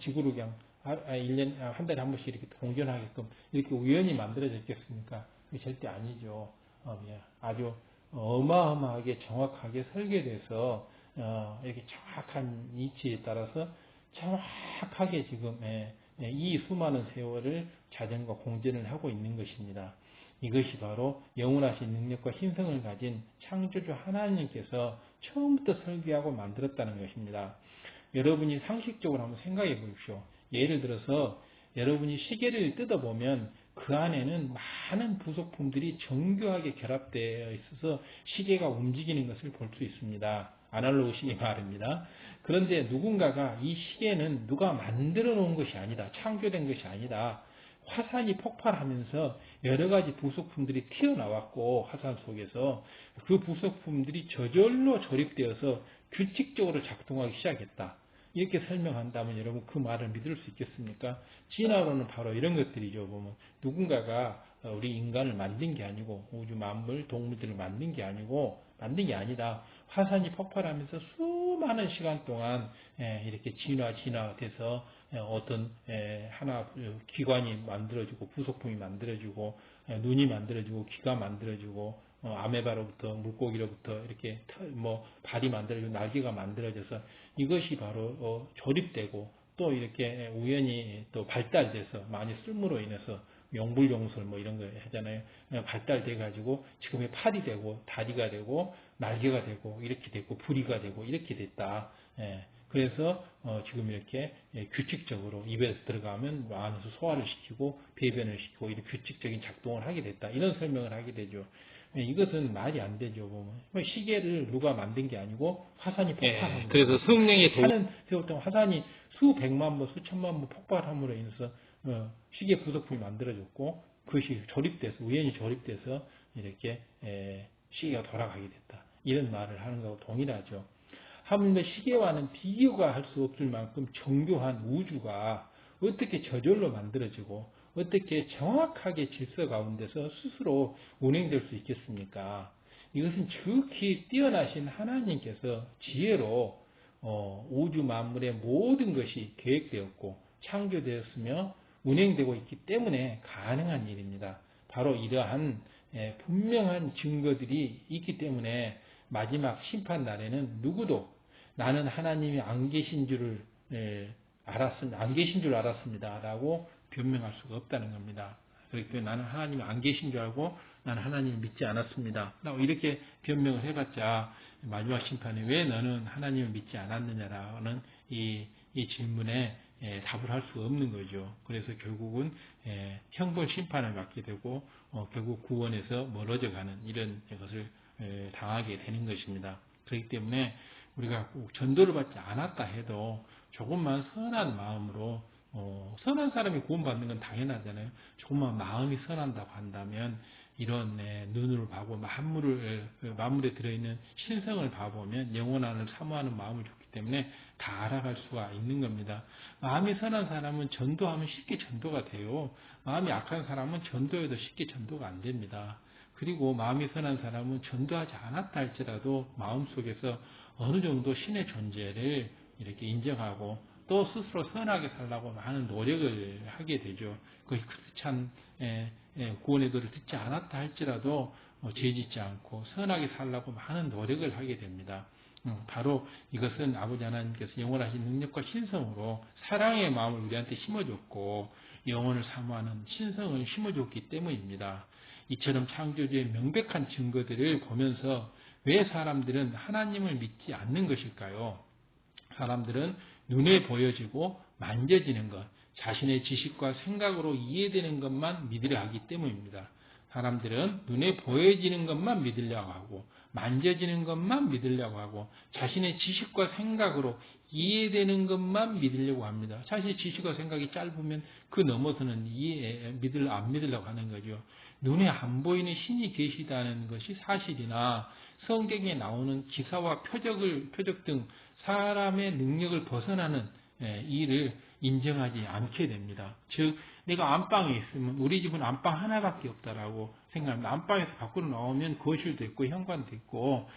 지구를 그냥 1년 한 달에 한 번씩 이렇게 공전하게끔 이렇게 우연히 만들어졌겠습니까? 그게 절대 아니죠. 아주 어마어마하게 정확하게 설계돼서 이렇게 정확한 이치에 따라서 정확하게 지금 이 수많은 세월을 자전과 공전을 하고 있는 것입니다. 이것이 바로 영원하신 능력과 신성을 가진 창조주 하나님께서 처음부터 설계하고 만들었다는 것입니다. 여러분이 상식적으로 한번 생각해 보십시오. 예를 들어서 여러분이 시계를 뜯어보면 그 안에는 많은 부속품들이 정교하게 결합되어 있어서 시계가 움직이는 것을 볼 수 있습니다. 아날로그 시계 말입니다. 그런데 누군가가 이 시계는 누가 만들어 놓은 것이 아니다, 창조된 것이 아니다, 화산이 폭발하면서 여러 가지 부속품들이 튀어나왔고, 화산 속에서 그 부속품들이 저절로 조립되어서 규칙적으로 작동하기 시작했다, 이렇게 설명한다면 여러분 그 말을 믿을 수 있겠습니까? 진화론은 바로 이런 것들이죠. 보면 누군가가 우리 인간을 만든 게 아니고, 우주 만물, 동물들을 만든 게 아니다. 화산이 폭발하면서 수많은 시간 동안 이렇게 진화돼서 어떤 하나 기관이 만들어지고, 부속품이 만들어지고, 눈이 만들어지고, 귀가 만들어지고, 아메바로부터, 물고기로부터 이렇게 발이 만들어지고 날개가 만들어져서 이것이 바로 조립되고, 또 이렇게 우연히 또 발달돼서 많이 쓸므로 인해서 용불용설 뭐 이런 거 하잖아요. 발달돼 가지고 지금의 팔이 되고 다리가 되고 날개가 되고 이렇게 됐고 부리가 되고 이렇게 됐다. 그래서 지금 이렇게 규칙적으로 입에서 들어가면 안에서 소화를 시키고 배변을 시키고 이렇게 규칙적인 작동을 하게 됐다. 이런 설명을 하게 되죠. 이것은 말이 안 되죠. 보면 시계를 누가 만든 게 아니고 화산이 폭발한 거예요. 그래서 성령의 하는 세웠던 화산이 수백만 번, 수천만 번 폭발함으로 인해서 시계 부속품이 만들어졌고 그것이 조립돼서 우연히 조립돼서 이렇게 시계가 돌아가게 됐다. 이런 말을 하는 것하고 동일하죠. 하물며 시계와는 비교가 할 수 없을 만큼 정교한 우주가 어떻게 저절로 만들어지고 어떻게 정확하게 질서 가운데서 스스로 운행될 수 있겠습니까? 이것은 지극히 뛰어나신 하나님께서 지혜로 우주 만물의 모든 것이 계획되었고 창조되었으며 운행되고 있기 때문에 가능한 일입니다. 바로 이러한 분명한 증거들이 있기 때문에 마지막 심판 날에는 누구도 나는 하나님이 안 계신 줄 알았습니다. 라고 변명할 수가 없다는 겁니다. 그렇기 때문에 나는 하나님이 안 계신 줄 알고 나는 하나님을 믿지 않았습니다. 라고 이렇게 변명을 해봤자 마지막 심판에 왜 너는 하나님을 믿지 않았느냐라는 이 질문에 답을 할 수가 없는 거죠. 그래서 결국은 형벌 심판을 받게 되고 결국 구원에서 멀어져 가는 이런 것을 당하게 되는 것입니다. 그렇기 때문에 우리가 꼭 전도를 받지 않았다 해도 조금만 선한 마음으로 선한 사람이 구원받는 건 당연하잖아요. 조금만 마음이 선한다고 한다면 이런 눈을 봐고 만물에 들어있는 신성을 봐보면 영원한을 사모하는 마음을 줬기 때문에 다 알아갈 수가 있는 겁니다. 마음이 선한 사람은 전도하면 쉽게 전도가 돼요. 마음이 악한 사람은 전도해도 쉽게 전도가 안 됩니다. 그리고 마음이 선한 사람은 전도하지 않았다 할지라도 마음속에서 어느 정도 신의 존재를 이렇게 인정하고 또 스스로 선하게 살라고 많은 노력을 하게 되죠. 그 크리스찬 구원의 도를 듣지 않았다 할지라도 죄짓지 않고 선하게 살라고 많은 노력을 하게 됩니다. 바로 이것은 아버지 하나님께서 영원하신 능력과 신성으로 사랑의 마음을 우리한테 심어줬고 영혼을 사모하는 신성을 심어줬기 때문입니다. 이처럼 창조주의 명백한 증거들을 보면서 왜 사람들은 하나님을 믿지 않는 것일까요? 사람들은 눈에 보여지고 만져지는 것, 자신의 지식과 생각으로 이해되는 것만 믿으려 하기 때문입니다. 사람들은 눈에 보여지는 것만 믿으려고 하고 만져지는 것만 믿으려고 하고 자신의 지식과 생각으로 이해되는 것만 믿으려고 합니다. 자신의 지식과 생각이 짧으면 그 넘어서는 안 믿으려고 하는 거죠. 눈에 안 보이는 신이 계시다는 것이 사실이나 성경에 나오는 기사와 표적 등 사람의 능력을 벗어나는 일을 인정하지 않게 됩니다. 즉 내가 안방에 있으면 우리 집은 안방 하나밖에 없다라고 생각합니다. 안방에서 밖으로 나오면 거실도 있고 현관도 있고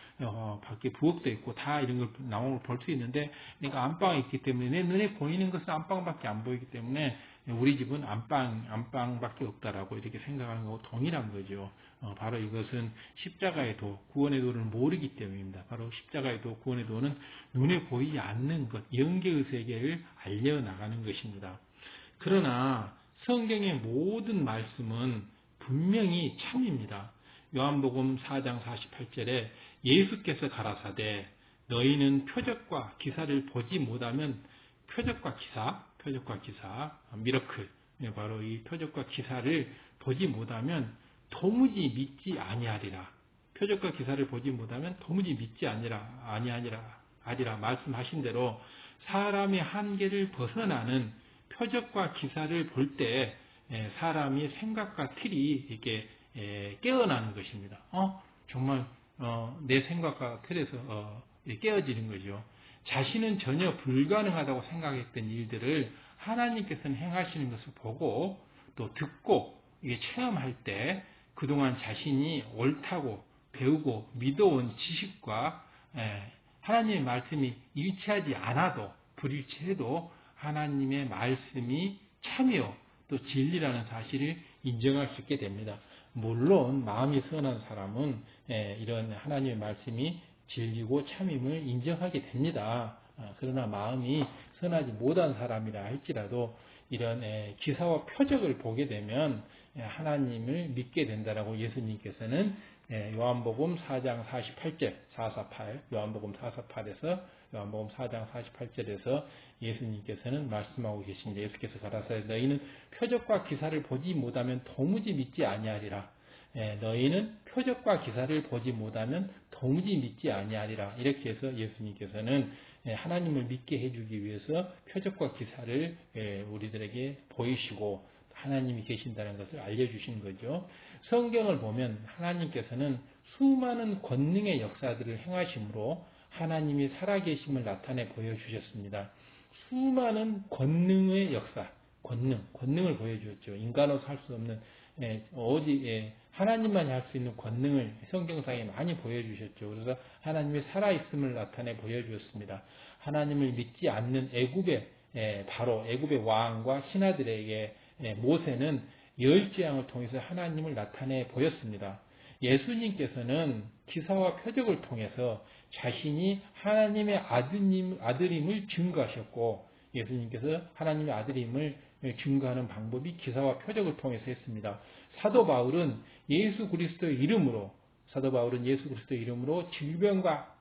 밖에 부엌도 있고 다 이런 걸 나오는 걸 볼 수 있는데 내가 안방에 있기 때문에 내 눈에 보이는 것은 안방밖에 안 보이기 때문에 우리 집은 안방밖에 없다라고 이렇게 생각하는 거하고 동일한 거죠. 바로 이것은 십자가의 도, 구원의 도를 모르기 때문입니다. 바로 십자가의 도, 구원의 도는 눈에 보이지 않는 것, 영계의 세계를 알려나가는 것입니다. 그러나 성경의 모든 말씀은 분명히 참입니다. 요한복음 4장 48절에 예수께서 가라사대 너희는 표적과 기사를 보지 못하면 표적과 기사, 미러클, 바로 이 표적과 기사를 보지 못하면 도무지 믿지 아니하리라. 표적과 기사를 보지 못하면 도무지 믿지 아니하리라 말씀하신 대로 사람의 한계를 벗어나는 표적과 기사를 볼 때 사람이 생각과 틀이 이렇게 깨어나는 것입니다. 정말 내 생각과 틀에서 깨어지는 거죠. 자신은 전혀 불가능하다고 생각했던 일들을 하나님께서는 행하시는 것을 보고 또 듣고 이게 체험할 때 그동안 자신이 옳다고 배우고 믿어온 지식과 하나님의 말씀이 일치하지 않아도 불일치해도 하나님의 말씀이 참이요 또 진리라는 사실을 인정할 수 있게 됩니다. 물론 마음이 선한 사람은 이런 하나님의 말씀이 진리고 참임을 인정하게 됩니다. 그러나 마음이 선하지 못한 사람이라 할지라도 이런 기사와 표적을 보게 되면 하나님을 믿게 된다라고 예수님께서는 요한복음 4장 48절, 448, 요한복음 448에서 요한복음 4장 48절에서 예수님께서는 말씀하고 계십니다. 예수께서 가라사대 너희는 표적과 기사를 보지 못하면 도무지 믿지 아니하리라. 너희는 표적과 기사를 보지 못하면 도무지 믿지 아니하리라. 이렇게 해서 예수님께서는 하나님을 믿게 해주기 위해서 표적과 기사를 우리들에게 보이시고 하나님이 계신다는 것을 알려주신 거죠. 성경을 보면 하나님께서는 수많은 권능의 역사들을 행하심으로 하나님이 살아계심을 나타내 보여주셨습니다. 수많은 권능의 역사, 권능을 보여주었죠. 인간으로서 할 수 없는 오직 하나님만이 할 수 있는 권능을 성경상에 많이 보여주셨죠. 그래서 하나님이 살아있음을 나타내 보여주었습니다. 하나님을 믿지 않는 바로 애굽의 왕과 신하들에게 모세는 열 재앙을 통해서 하나님을 나타내 보였습니다. 예수님께서는 기사와 표적을 통해서 자신이 하나님의 아들임을 증거하셨고 예수님께서 하나님의 아들임을 증거하는 방법이 기사와 표적을 통해서 했습니다. 사도 바울은 예수 그리스도의 이름으로 질병과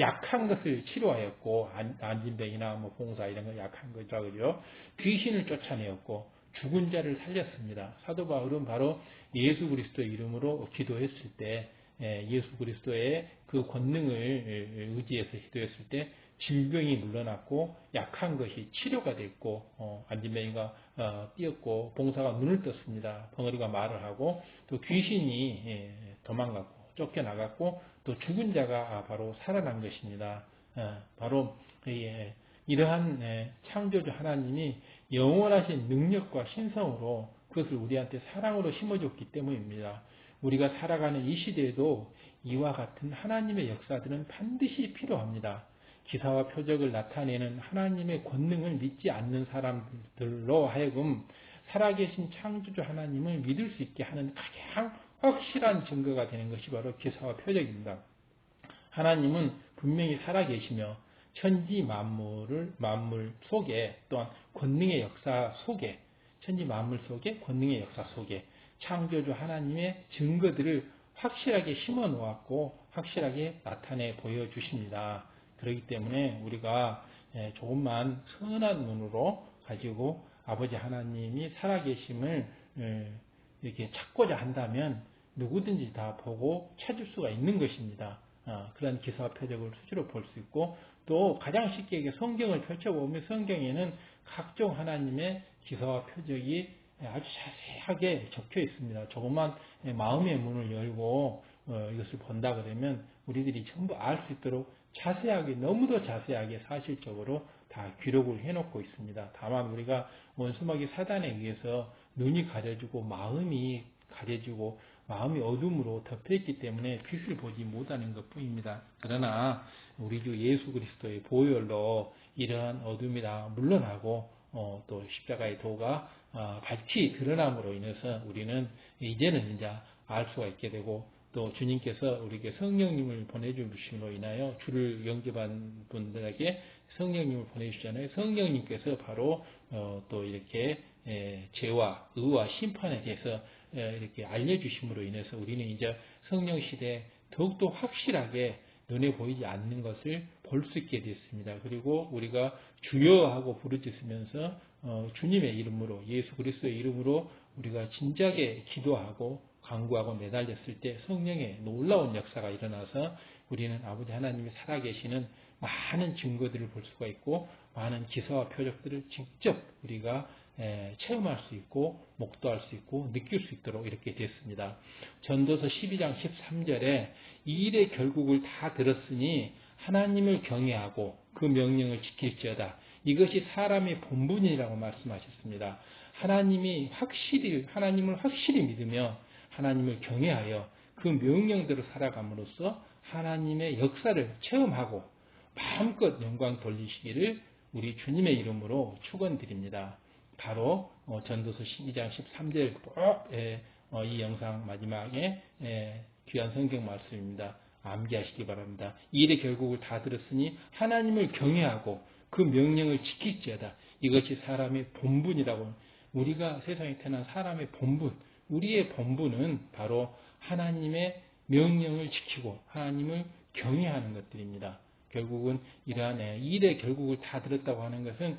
약한 것을 치료하였고 안진병이나 봉사 이런 거 약한 거죠. 그죠? 귀신을 쫓아내었고 죽은 자를 살렸습니다. 사도 바울은 바로 예수 그리스도의 이름으로 기도했을 때 예수 그리스도의 그 권능을 의지해서 기도했을 때 질병이 물러났고 약한 것이 치료가 됐고 안진뱅이가 뛰었고 봉사가 눈을 떴습니다. 벙어리가 말을 하고 또 귀신이 도망갔고 쫓겨나갔고 또 죽은 자가 바로 살아난 것입니다. 바로 이러한 창조주 하나님이 영원하신 능력과 신성으로 그것을 우리한테 사랑으로 심어줬기 때문입니다. 우리가 살아가는 이 시대에도 이와 같은 하나님의 역사들은 반드시 필요합니다. 기사와 표적을 나타내는 하나님의 권능을 믿지 않는 사람들로 하여금 살아계신 창조주 하나님을 믿을 수 있게 하는 가장 확실한 증거가 되는 것이 바로 기사와 표적입니다. 하나님은 분명히 살아계시며 천지 만물 속에 또한 권능의 역사 속에 천지 만물 속에 권능의 역사 속에 창조주 하나님의 증거들을 확실하게 심어 놓았고 확실하게 나타내 보여주십니다. 그렇기 때문에 우리가 조금만 선한 눈으로 가지고 아버지 하나님이 살아계심을 이렇게 찾고자 한다면 누구든지 다 보고 찾을 수가 있는 것입니다. 그런 기사와 표적을 수시로 볼 수 있고 또 가장 쉽게 성경을 펼쳐보면 성경에는 각종 하나님의 기사와 표적이 아주 자세하게 적혀 있습니다. 조금만 마음의 문을 열고 이것을 본다 그러면 우리들이 전부 알 수 있도록 자세하게 너무도 자세하게 사실적으로 다 기록을 해놓고 있습니다. 다만 우리가 원수마귀 사단에 의해서 눈이 가려지고 마음이 가려지고 마음이 어둠으로 덮여있기 때문에 빛을 보지 못하는 것뿐입니다. 그러나 우리 주 예수 그리스도의 보혈로 이러한 어둠이 다 물러나고 또 십자가의 도가 밝히 드러남으로 인해서 우리는 이제는 이제 알 수가 있게 되고 또 주님께서 우리에게 성령님을 보내주심으로 인하여 주를 영접한 분들에게 성령님을 보내주시잖아요. 성령님께서 바로 또 이렇게 죄와 의와 심판에 대해서 이렇게 알려주심으로 인해서 우리는 이제 성령 시대에 더욱더 확실하게 눈에 보이지 않는 것을 볼 수 있게 됐습니다. 그리고 우리가 주여 하고 부르짖으면서 주님의 이름으로 예수 그리스도의 이름으로 우리가 진작에 기도하고 간구하고 내달렸을 때 성령의 놀라운 역사가 일어나서 우리는 아버지 하나님이 살아계시는 많은 증거들을 볼 수가 있고 많은 기사와 표적들을 직접 우리가 체험할 수 있고 목도할 수 있고 느낄 수 있도록 이렇게 됐습니다. 전도서 12장 13절에 이 일의 결국을 다 들었으니 하나님을 경외하고 그 명령을 지킬지어다. 이것이 사람의 본분이라고 말씀하셨습니다. 하나님을 확실히 믿으며 하나님을 경외하여 그 명령대로 살아감으로써 하나님의 역사를 체험하고 마음껏 영광 돌리시기를 우리 주님의 이름으로 축원드립니다. 바로 전도서 12장 13절 꼭 이 영상 마지막에 귀한 성경 말씀입니다. 암기하시기 바랍니다. 이 일의 결국을 다 들었으니 하나님을 경외하고 그 명령을 지킬지어다. 이것이 사람의 본분이라고 우리가 세상에 태어난 사람의 본분, 우리의 본분은 바로 하나님의 명령을 지키고 하나님을 경외하는 것들입니다. 결국은 이러한 일의 결국을 다 들었다고 하는 것은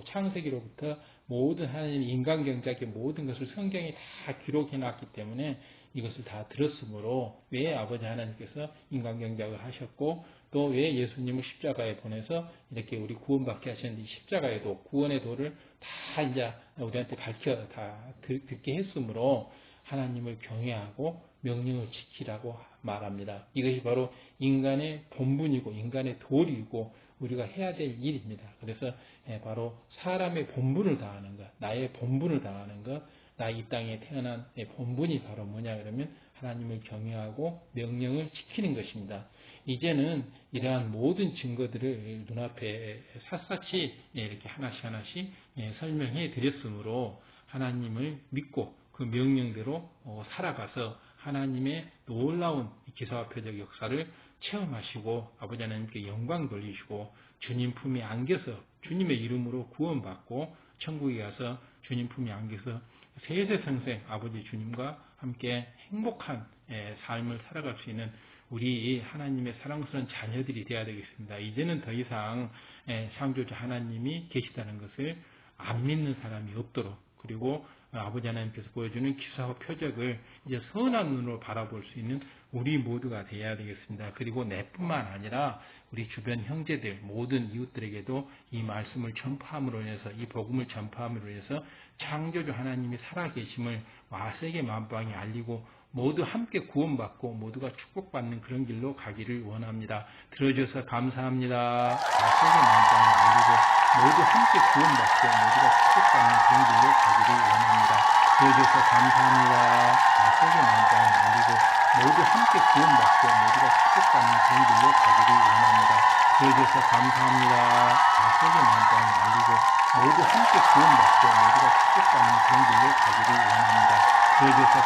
창세기로부터 모든 하나님의 인간경작의 모든 것을 성경에 다 기록해 놨기 때문에 이것을 다 들었으므로 왜 아버지 하나님께서 인간경작을 하셨고 또 왜 예수님을 십자가에 보내서 이렇게 우리 구원받게 하셨는지 십자가의 도, 구원의 도를 다 이제 우리한테 듣게 했으므로 하나님을 경외하고 명령을 지키라고 말합니다. 이것이 바로 인간의 본분이고 인간의 도리이고 우리가 해야 될 일입니다. 그래서 바로 사람의 본분을 다하는 것, 나의 본분을 다하는 것, 나 이 땅에 태어난 본분이 바로 뭐냐 그러면 하나님을 경외하고 명령을 지키는 것입니다. 이제는 이러한 모든 증거들을 눈앞에 샅샅이 이렇게 하나씩 설명해 드렸으므로 하나님을 믿고 그 명령대로 살아가서 하나님의 놀라운 기사와 표적 역사를 체험하시고 아버지 하나님께 영광 돌리시고 주님 품에 안겨서 주님의 이름으로 구원받고 천국에 가서 주님 품에 안겨서 세세성생 아버지 주님과 함께 행복한 삶을 살아갈 수 있는 우리 하나님의 사랑스러운 자녀들이 되어야 되겠습니다. 이제는 더 이상 창조주 하나님이 계시다는 것을 안 믿는 사람이 없도록 그리고 아버지 하나님께서 보여주는 기사와 표적을 이제 선한 눈으로 바라볼 수 있는 우리 모두가 되어야 되겠습니다. 그리고 내뿐만 아니라 우리 주변 형제들 모든 이웃들에게도 이 말씀을 전파함으로 인해서 이 복음을 전파함으로 인해서 창조주 하나님이 살아계심을 세계 만방에 알리고 모두 함께 구원받고 모두가 축복받는 그런 길로 가기를 원합니다. 들어주셔서 감사합니다. 세계 만방에 알리고 모두 함께 구원받고 모두가 축복받는 그런 길로 가기를 원합니다. 들어주셔서 감사합니다. 세계 만방에 알리고 모두 함께 구원받고 모두가 축복받는 그런 길로 가기를 원합니다. 들어주셔서 감사합니다. 세계 만방에 알리고 모두 함께 구원받고 모두가 축복받는 그런 길로 가기를 원합니다. 들어주셔서